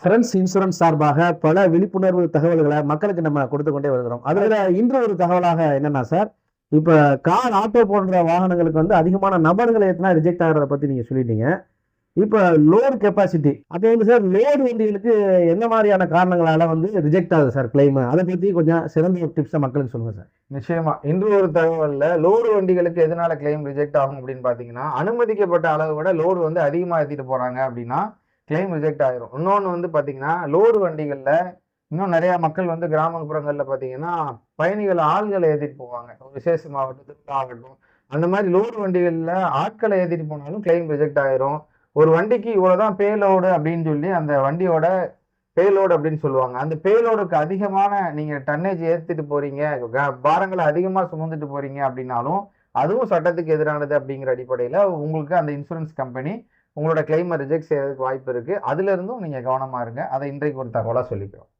Friends insurance சார்பாக பல விழிப்புணர்வு தகவல்களை மக்களுக்கு நம்ம கொடுத்து கொண்டே வருகிறோம். அதுல இன்று ஒரு தகவலாக என்னன்னா சார், இப்ப கார், ஆட்டோ போன்ற வாகனங்களுக்கு வந்து அதிகமான நபர்களை ஏற்றினா ரிஜெக்ட் ஆகிறத பத்தி நீங்க சொல்லிட்டீங்க. இப்ப லோடு கெப்பாசிட்டி அது வந்து சார், லோடு வண்டிகளுக்கு என்ன மாதிரியான காரணங்களால வந்து ரிஜெக்ட் ஆகுது சார் கிளைம்? அதை பத்தி கொஞ்சம் சிறந்த டிப்ஸை மக்களுக்கு சொல்லுங்க சார். நிச்சயமா. இன்று ஒரு தகவல்ல லோடு வண்டிகளுக்கு எதனால கிளைம் ரிஜெக்ட் ஆகும் அப்படின்னு பாத்தீங்கன்னா, அனுமதிக்கப்பட்ட அளவை விட லோடு வந்து அதிகமா ஏத்திட்டு போறாங்க அப்படின்னா கிளைம் ரிஜெக்ட் ஆயிரும். இன்னொன்னு வந்து பாத்தீங்கன்னா, லோடு வண்டிகள்ல இன்னும் நிறைய மக்கள் வந்து கிராமப்புறங்கள்ல பாத்தீங்கன்னா பயணிகள் ஆள்களை ஏத்திட்டு போவாங்க. ஒரு விசேஷமாகட்டும், திருவிழா ஆகட்டும், அந்த மாதிரி லோடு வண்டிகள்ல ஆட்களை ஏத்திட்டு போனாலும் கிளைம் ரிஜெக்ட் ஆயிரும். ஒரு வண்டிக்கு இவ்வளவுதான் பேலோடு அப்படின்னு சொல்லி அந்த வண்டியோட பேலோடு அப்படின்னு சொல்லுவாங்க. அந்த பேலோடுக்கு அதிகமான நீங்க டன்னேஜ் ஏத்திட்டு போறீங்க, பாரங்களை அதிகமா சுமந்துட்டு போறீங்க அப்படின்னாலும் அதுவும் சட்டத்துக்கு எதிரானது அப்படிங்கிற அடிப்படையில உங்களுக்கு அந்த இன்சூரன்ஸ் கம்பெனி உங்களோட கிளைமை ரிஜெக்ட் செய்யறதுக்கு வாய்ப்பு இருக்கு. அதுல இருந்தும் நீங்க கவனமா இருங்க. அதை இன்றைக்கு ஒரு தகவலா சொல்லிக்கிறோம்.